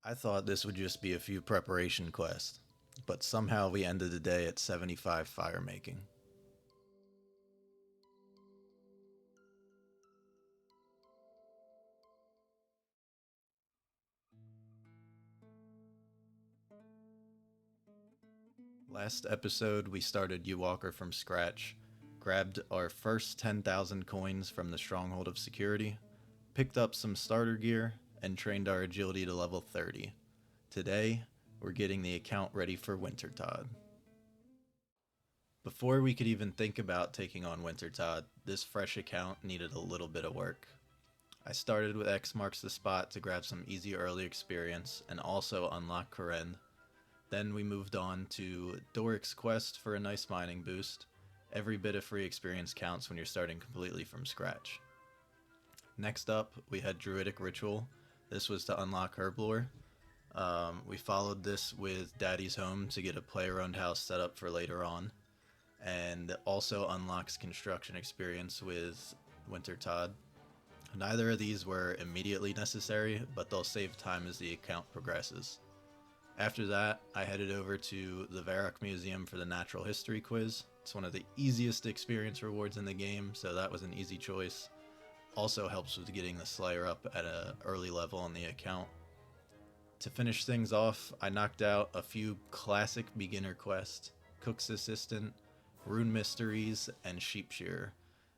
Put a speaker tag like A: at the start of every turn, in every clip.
A: I thought this would just be a few preparation quests, but somehow we ended the day at 75 firemaking. Last episode we started YewWalker from scratch, grabbed our first 10,000 coins from the Stronghold of Security, picked up some starter gear, and trained our agility to level 30. Today, we're getting the account ready for Wintertodt. Before we could even think about taking on Wintertodt, this fresh account needed a little bit of work. I started with X marks the spot to grab some easy early experience and also unlock Koren. Then we moved on to Doric's quest for a nice mining boost. Every bit of free experience counts when you're starting completely from scratch. Next up, we had Druidic Ritual. This was to unlock Herblore. We followed this with Daddy's Home to get a player-owned house set up for later on, and also unlocks construction experience with Wintertodt. Neither of these were immediately necessary, but they'll save time as the account progresses. After that, I headed over to the Varrock Museum for the Natural History quiz. It's one of the easiest experience rewards in the game, so that was an easy choice. Also helps with getting the Slayer up at an early level on the account. To finish things off, I knocked out a few classic beginner quests: Cook's Assistant, Rune Mysteries, and Sheep Shearer.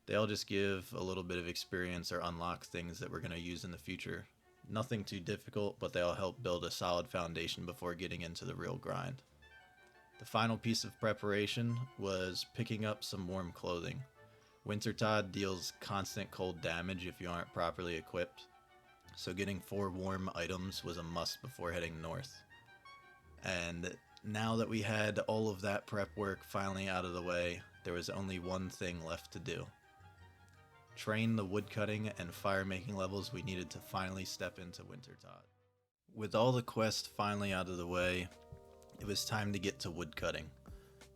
A: They all just give a little bit of experience or unlock things that we're going to use in the future. Nothing too difficult, but they all help build a solid foundation before getting into the real grind. The final piece of preparation was picking up some warm clothing. Wintertodt deals constant cold damage if you aren't properly equipped, so getting 4 warm items was a must before heading north. And now that we had all of that prep work finally out of the way, there was only one thing left to do: train the woodcutting and firemaking levels we needed to finally step into Wintertodt. With all the quests finally out of the way, it was time to get to woodcutting.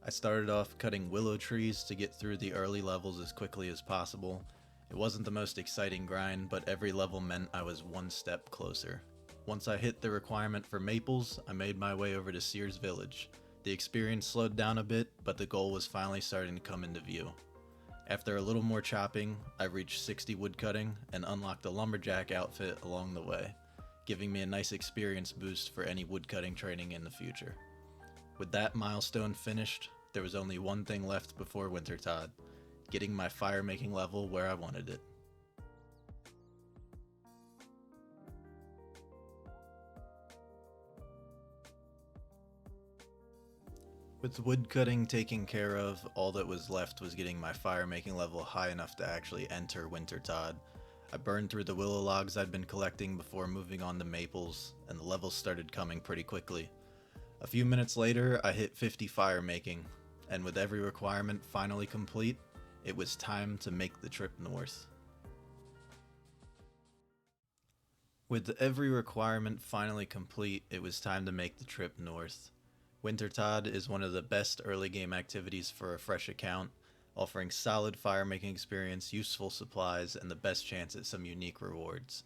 A: I started off cutting willow trees to get through the early levels as quickly as possible. It wasn't the most exciting grind, but every level meant I was one step closer. Once I hit the requirement for maples, I made my way over to Sears Village. The experience slowed down a bit, but the goal was finally starting to come into view. After a little more chopping, I reached 60 woodcutting and unlocked a lumberjack outfit along the way, giving me a nice experience boost for any woodcutting training in the future. With that milestone finished, there was only one thing left before Wintertodt: getting my firemaking level where I wanted it. With woodcutting taken care of, all that was left was getting my firemaking level high enough to actually enter Wintertodt. I burned through the willow logs I'd been collecting before moving on to maples, and the levels started coming pretty quickly. A few minutes later, I hit 50 firemaking, and with every requirement finally complete, it was time to make the trip north. With every requirement finally complete, it was time to make the trip north. Wintertodt is one of the best early game activities for a fresh account, offering solid firemaking experience, useful supplies, and the best chance at some unique rewards.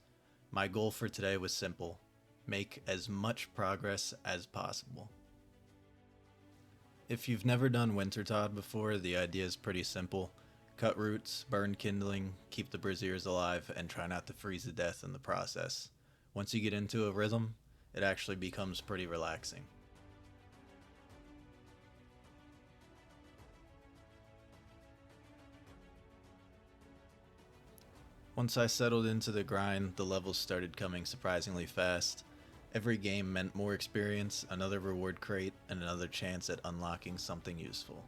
A: My goal for today was simple: make as much progress as possible. If you've never done Wintertodt before, the idea is pretty simple. Cut roots, burn kindling, keep the braziers alive, and try not to freeze to death in the process. Once you get into a rhythm, it actually becomes pretty relaxing. Once I settled into the grind, the levels started coming surprisingly fast. Every game meant more experience, another reward crate, and another chance at unlocking something useful.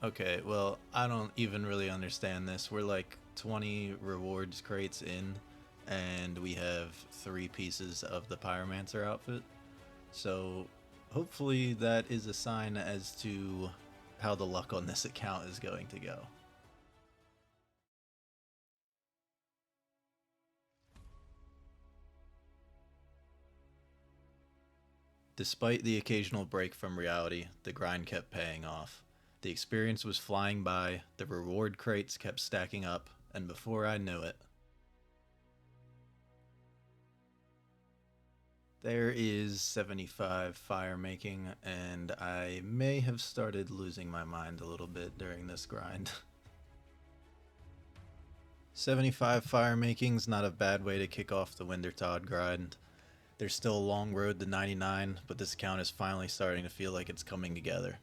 A: Okay, well, I don't even really understand this. We're like 20 rewards crates in, and we have 3 pieces of the Pyromancer outfit. So hopefully that is a sign as to how the luck on this account is going to go. Despite the occasional break from reality, the grind kept paying off. The experience was flying by, the reward crates kept stacking up, and before I knew it, there is 75 firemaking, and I may have started losing my mind a little bit during this grind. 75 firemaking's not a bad way to kick off the Wintertodt grind. There's still a long road to 99, but this account is finally starting to feel like it's coming together.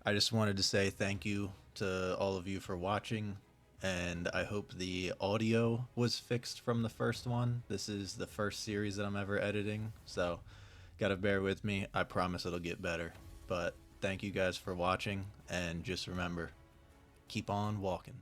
A: I just wanted to say thank you to all of you for watching, and I hope the audio was fixed from the first one. This is the first series that I'm ever editing, so gotta bear with me. I promise it'll get better. But thank you guys for watching, and just remember, keep on walking.